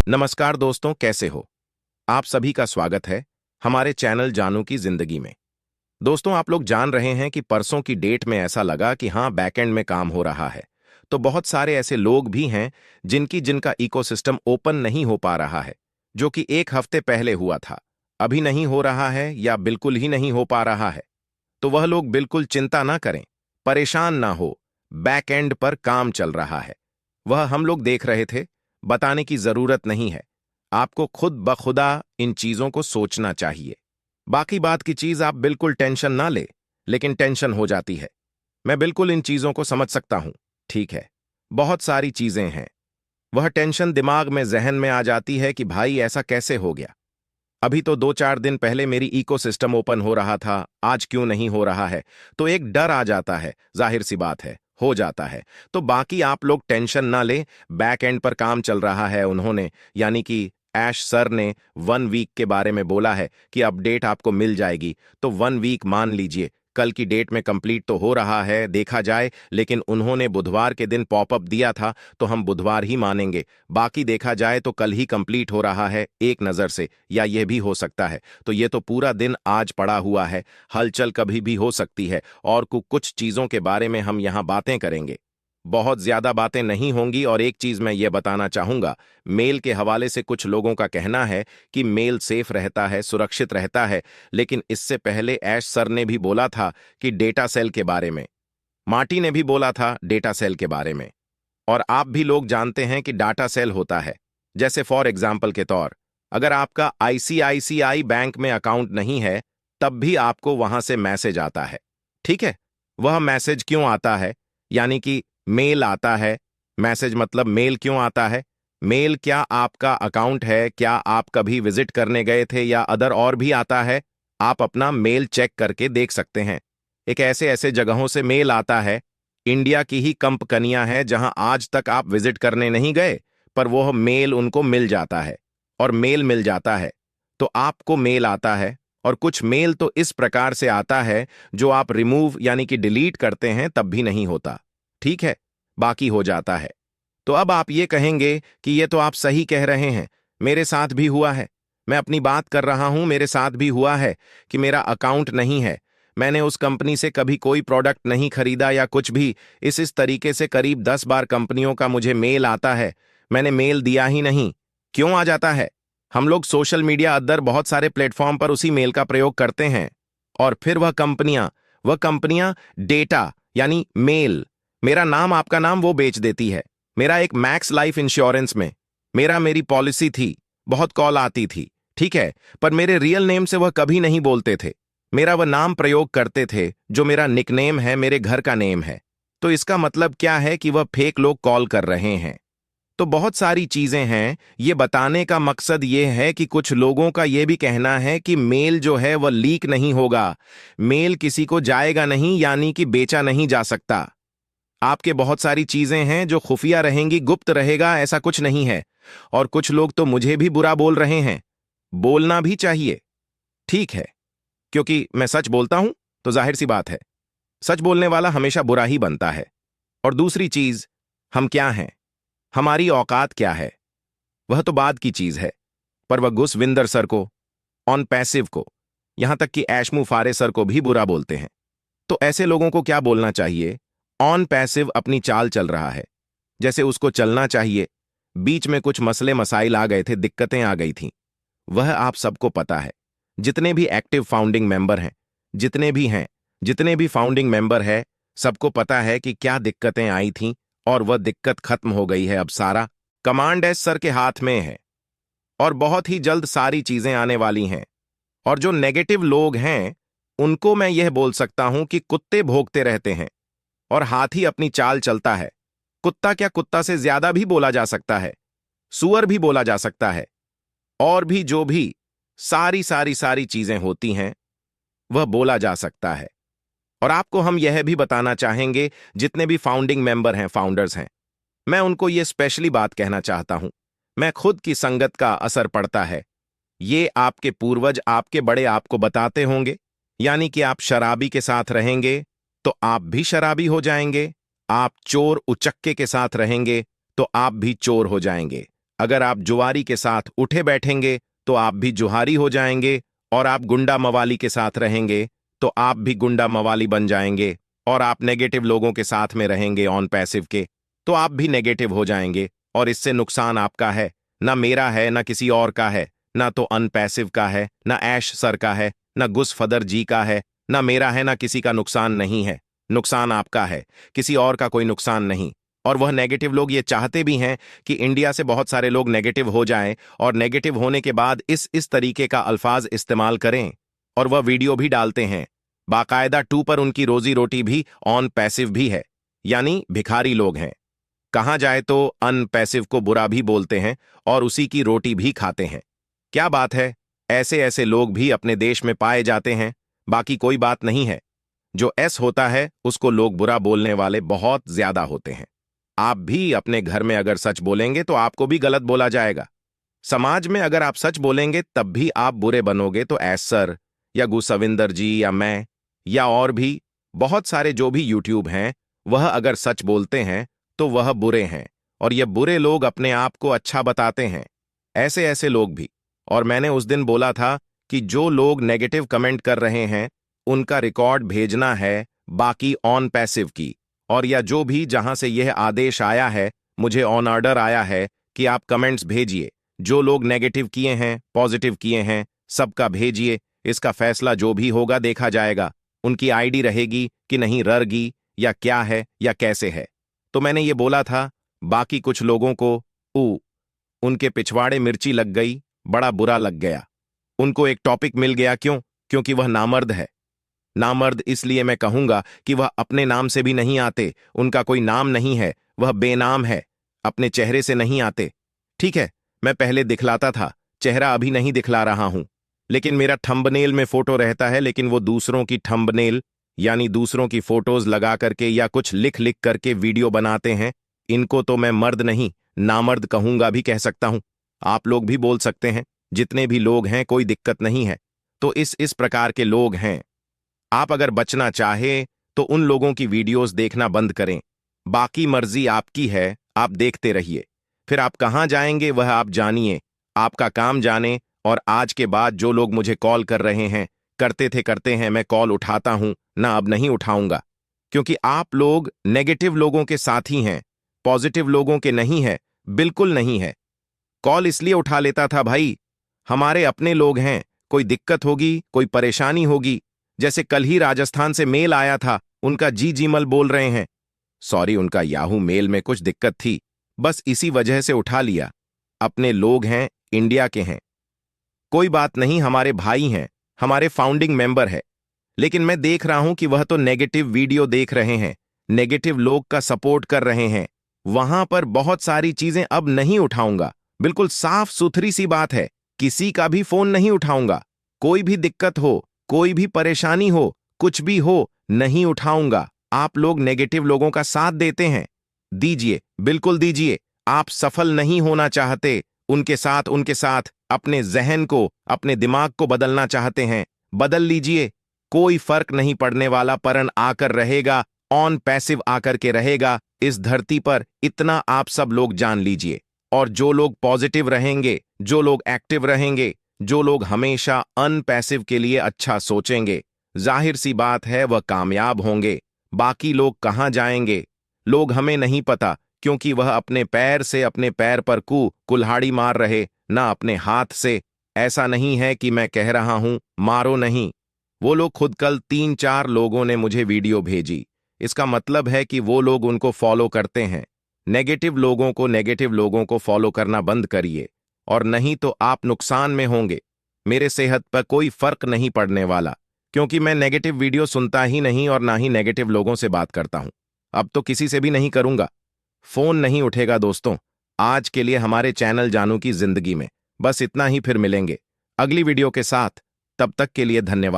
नमस्कार दोस्तों, कैसे हो? आप सभी का स्वागत है हमारे चैनल जानू की जिंदगी में। दोस्तों, आप लोग जान रहे हैं कि परसों की डेट में ऐसा लगा कि हाँ, बैकएंड में काम हो रहा है। तो बहुत सारे ऐसे लोग भी हैं जिनका इकोसिस्टम ओपन नहीं हो पा रहा है, जो कि एक हफ्ते पहले हुआ था, अभी नहीं हो रहा है या बिल्कुल ही नहीं हो पा रहा है। तो वह लोग बिल्कुल चिंता ना करें, परेशान ना हो। बैकएंड पर काम चल रहा है, वह हम लोग देख रहे थे, बताने की जरूरत नहीं है। आपको खुद बखुदा इन चीजों को सोचना चाहिए। बाकी बात की चीज आप बिल्कुल टेंशन ना ले, लेकिन टेंशन हो जाती है। मैं बिल्कुल इन चीजों को समझ सकता हूं। ठीक है, बहुत सारी चीजें हैं। वह टेंशन दिमाग में, जहन में आ जाती है कि भाई ऐसा कैसे हो गया। अभी तो 2-4 दिन पहले मेरी इकोसिस्टम ओपन हो रहा था, आज क्यों नहीं हो रहा है। तो एक डर आ जाता है, जाहिर सी बात है, हो जाता है। तो बाकी आप लोग टेंशन ना लें, बैक एंड पर काम चल रहा है। उन्होंने, यानी कि ऐश सर ने 1 वीक के बारे में बोला है कि अपडेट आपको मिल जाएगी। तो 1 वीक मान लीजिए, कल की डेट में कंप्लीट तो हो रहा है, देखा जाए। लेकिन उन्होंने बुधवार के दिन पॉपअप दिया था, तो हम बुधवार ही मानेंगे। बाकी देखा जाए तो कल ही कंप्लीट हो रहा है एक नज़र से, या यह भी हो सकता है। तो ये तो पूरा दिन आज पड़ा हुआ है, हलचल कभी भी हो सकती है। और कुछ चीज़ों के बारे में हम यहाँ बातें करेंगे। बहुत ज्यादा बातें नहीं होंगी। और एक चीज मैं ये बताना चाहूंगा, मेल के हवाले से कुछ लोगों का कहना है कि मेल सेफ रहता है, सुरक्षित रहता है। लेकिन इससे पहले ऐश सर ने भी बोला था कि डेटा सेल के बारे में, मार्टी ने भी बोला था डेटा सेल के बारे में। और आप भी लोग जानते हैं कि डाटा सेल होता है। जैसे फॉर एग्जाम्पल के तौर, अगर आपका आईसीआईसीआई बैंक में अकाउंट नहीं है, तब भी आपको वहां से मैसेज आता है। ठीक है, वह मैसेज क्यों आता है, यानी कि मेल आता है। मैसेज मतलब मेल क्यों आता है? मेल क्या आपका अकाउंट है? क्या आप कभी विजिट करने गए थे या अदर और भी आता है? आप अपना मेल चेक करके देख सकते हैं। एक ऐसे ऐसे जगहों से मेल आता है। इंडिया की ही कंपनियां हैं जहां आज तक आप विजिट करने नहीं गए, पर वो मेल उनको मिल जाता है। और मेल मिल जाता है तो आपको मेल आता है। और कुछ मेल तो इस प्रकार से आता है जो आप रिमूव यानी कि डिलीट करते हैं तब भी नहीं होता। ठीक है, बाकी हो जाता है। तो अब आप ये कहेंगे कि ये तो आप सही कह रहे हैं, मेरे साथ भी हुआ है। मैं अपनी बात कर रहा हूं, मेरे साथ भी हुआ है कि मेरा अकाउंट नहीं है, मैंने उस कंपनी से कभी कोई प्रोडक्ट नहीं खरीदा या कुछ भी। इस तरीके से करीब 10 बार कंपनियों का मुझे मेल आता है, मैंने मेल दिया ही नहीं। क्यों आ जाता है? हम लोग सोशल मीडिया अदर बहुत सारे प्लेटफॉर्म पर उसी मेल का प्रयोग करते हैं। और फिर वह कंपनियां डेटा यानी मेल, मेरा नाम आपका नाम वो बेच देती है। मेरा एक मैक्स लाइफ इंश्योरेंस में मेरी पॉलिसी थी, बहुत कॉल आती थी। ठीक है, पर मेरे रियल नेम से वह कभी नहीं बोलते थे। मेरा वह नाम प्रयोग करते थे जो मेरा निकनेम है, मेरे घर का नेम है। तो इसका मतलब क्या है कि वह फेक लोग कॉल कर रहे हैं। तो बहुत सारी चीजें हैं। ये बताने का मकसद ये है कि कुछ लोगों का ये भी कहना है कि मेल जो है वह लीक नहीं होगा, मेल किसी को जाएगा नहीं, यानी कि बेचा नहीं जा सकता। आपके बहुत सारी चीजें हैं जो खुफिया रहेंगी, गुप्त रहेगा, ऐसा कुछ नहीं है। और कुछ लोग तो मुझे भी बुरा बोल रहे हैं, बोलना भी चाहिए। ठीक है, क्योंकि मैं सच बोलता हूं, तो जाहिर सी बात है, सच बोलने वाला हमेशा बुरा ही बनता है। और दूसरी चीज, हम क्या हैं, हमारी औकात क्या है, वह तो बाद की चीज है। पर वह गुसविंदर सर को, ऑन पैसिव को, यहां तक कि ऐशमू फारे सर को भी बुरा बोलते हैं। तो ऐसे लोगों को क्या बोलना चाहिए? ऑन पैसिव अपनी चाल चल रहा है, जैसे उसको चलना चाहिए। बीच में कुछ मसले मसाइल आ गए थे, दिक्कतें आ गई थीं, वह आप सबको पता है। जितने भी एक्टिव फाउंडिंग मेंबर हैं, जितने भी फाउंडिंग मेंबर है, सबको पता है कि क्या दिक्कतें आई थीं। और वह दिक्कत खत्म हो गई है। अब सारा कमांड एस सर के हाथ में है और बहुत ही जल्द सारी चीजें आने वाली हैं। और जो नेगेटिव लोग हैं, उनको मैं यह बोल सकता हूं कि कुत्ते भौंकते रहते हैं और हाथी अपनी चाल चलता है। कुत्ता क्या, कुत्ता से ज्यादा भी बोला जा सकता है, सुअर भी बोला जा सकता है। और भी जो भी सारी चीजें होती हैं, वह बोला जा सकता है। और आपको हम यह भी बताना चाहेंगे, जितने भी फाउंडिंग मेंबर हैं, फाउंडर्स हैं, मैं उनको यह स्पेशली बात कहना चाहता हूं। मैं खुद की संगत का असर पड़ता है। ये आपके पूर्वज, आपके बड़े आपको बताते होंगे, यानी कि आप शराबी के साथ रहेंगे तो आप भी शराबी हो जाएंगे। आप चोर उचक्के के साथ रहेंगे तो आप भी चोर हो जाएंगे। अगर आप जुआरी के साथ उठे बैठेंगे तो आप भी जुहारी हो जाएंगे, और आप गुंडा मवाली के साथ रहेंगे तो आप भी गुंडा मवाली बन जाएंगे, और आप नेगेटिव लोगों के साथ में रहेंगे ऑन पैसिव के तो आप भी नेगेटिव हो जाएंगे, और इससे नुकसान आपका है, ना मेरा है, ना किसी और का है, ना तो अनपैसिव का है, ना ऐश सर का है, ना गुस फदर जी का है, ना मेरा है, ना किसी का नुकसान नहीं है। नुकसान आपका है, किसी और का कोई नुकसान नहीं। और वह नेगेटिव लोग ये चाहते भी हैं कि इंडिया से बहुत सारे लोग नेगेटिव हो जाएं, और नेगेटिव होने के बाद इस तरीके का अल्फाज इस्तेमाल करें, और वह वीडियो भी डालते हैं। बाकायदा 2 पर उनकी रोजी रोटी भी ऑन पैसिव भी है, यानी भिखारी लोग हैं। कहा जाए तो अनपैसिव को बुरा भी बोलते हैं और उसी की रोटी भी खाते हैं। क्या बात है, ऐसे ऐसे लोग भी अपने देश में पाए जाते हैं। बाकी कोई बात नहीं है। जो एस होता है उसको लोग बुरा बोलने वाले बहुत ज्यादा होते हैं। आप भी अपने घर में अगर सच बोलेंगे तो आपको भी गलत बोला जाएगा। समाज में अगर आप सच बोलेंगे तब भी आप बुरे बनोगे, तो एस सर या गुसविंदर जी या मैं या और भी बहुत सारे जो भी यूट्यूब हैं, वह अगर सच बोलते हैं तो वह बुरे हैं, और ये बुरे लोग अपने आप को अच्छा बताते हैं। ऐसे ऐसे लोग भी। और मैंने उस दिन बोला था कि जो लोग नेगेटिव कमेंट कर रहे हैं उनका रिकॉर्ड भेजना है बाकी ऑन पैसिव की, और या जो भी जहां से यह आदेश आया है, मुझे ऑन ऑर्डर आया है कि आप कमेंट्स भेजिए। जो लोग नेगेटिव किए हैं, पॉजिटिव किए हैं, सबका भेजिए। इसका फैसला जो भी होगा देखा जाएगा। उनकी आईडी रहेगी कि नहीं रहेगी, या क्या है या कैसे है। तो मैंने ये बोला था। बाकी कुछ लोगों को उनके पिछवाड़े मिर्ची लग गई, बड़ा बुरा लग गया। उनको एक टॉपिक मिल गया। क्यों? क्योंकि वह नामर्द है। नामर्द इसलिए मैं कहूंगा कि वह अपने नाम से भी नहीं आते, उनका कोई नाम नहीं है, वह बेनाम है, अपने चेहरे से नहीं आते। ठीक है, मैं पहले दिखलाता था, चेहरा अभी नहीं दिखला रहा हूं, लेकिन मेरा थंबनेल में फोटो रहता है। लेकिन वो दूसरों की थंबनेल यानी दूसरों की फोटोज लगा करके या कुछ लिख लिख करके वीडियो बनाते हैं। इनको तो मैं मर्द नहीं, नामर्द कहूंगा भी, कह सकता हूं। आप लोग भी बोल सकते हैं। जितने भी लोग हैं कोई दिक्कत नहीं है। तो इस प्रकार के लोग हैं। आप अगर बचना चाहे तो उन लोगों की वीडियोस देखना बंद करें। बाकी मर्जी आपकी है, आप देखते रहिए। फिर आप कहां जाएंगे वह आप जानिए, आपका काम जाने। और आज के बाद जो लोग मुझे कॉल कर रहे हैं, करते हैं, मैं कॉल उठाता हूं ना, अब नहीं उठाऊंगा। क्योंकि आप लोग नेगेटिव लोगों के साथी हैं, पॉजिटिव लोगों के नहीं है, बिल्कुल नहीं है। कॉल इसलिए उठा लेता था भाई, हमारे अपने लोग हैं, कोई दिक्कत होगी, कोई परेशानी होगी। जैसे कल ही राजस्थान से मेल आया था, उनका जी जीमल बोल रहे हैं। सॉरी, उनका याहू मेल में कुछ दिक्कत थी, बस इसी वजह से उठा लिया। अपने लोग हैं, इंडिया के हैं, कोई बात नहीं, हमारे भाई हैं, हमारे फाउंडिंग मेंबर है। लेकिन मैं देख रहा हूं कि वह तो नेगेटिव वीडियो देख रहे हैं, नेगेटिव लोग का सपोर्ट कर रहे हैं। वहां पर बहुत सारी चीजें अब नहीं उठाऊंगा। बिल्कुल साफ सुथरी सी बात है, किसी का भी फोन नहीं उठाऊंगा। कोई भी दिक्कत हो, कोई भी परेशानी हो, कुछ भी हो, नहीं उठाऊंगा। आप लोग नेगेटिव लोगों का साथ देते हैं, दीजिए, बिल्कुल दीजिए। आप सफल नहीं होना चाहते, उनके साथ अपने जहन को, अपने दिमाग को बदलना चाहते हैं, बदल लीजिए। कोई फर्क नहीं पड़ने वाला। परन आकर रहेगा, ऑन पैसिव आकर के रहेगा इस धरती पर, इतना आप सब लोग जान लीजिए। और जो लोग पॉजिटिव रहेंगे, जो लोग एक्टिव रहेंगे, जो लोग हमेशा अनपैसिव के लिए अच्छा सोचेंगे, जाहिर सी बात है वह कामयाब होंगे। बाकी लोग कहां जाएंगे? लोग हमें नहीं पता, क्योंकि वह अपने पैर से अपने पैर पर कुल्हाड़ी मार रहे, ना अपने हाथ से। ऐसा नहीं है कि मैं कह रहा हूं मारो नहीं। वो लोग खुद कल 3-4 लोगों ने मुझे वीडियो भेजी। इसका मतलब है कि वो लोग उनको फॉलो करते हैं। नेगेटिव लोगों को फॉलो करना बंद करिए, और नहीं तो आप नुकसान में होंगे। मेरे सेहत पर कोई फर्क नहीं पड़ने वाला, क्योंकि मैं नेगेटिव वीडियो सुनता ही नहीं और ना ही नेगेटिव लोगों से बात करता हूं। अब तो किसी से भी नहीं करूंगा। फोन नहीं उठेगा दोस्तों। आज के लिए हमारे चैनल जानू की जिंदगी में बस इतना ही। फिर मिलेंगे अगली वीडियो के साथ। तब तक के लिए धन्यवाद।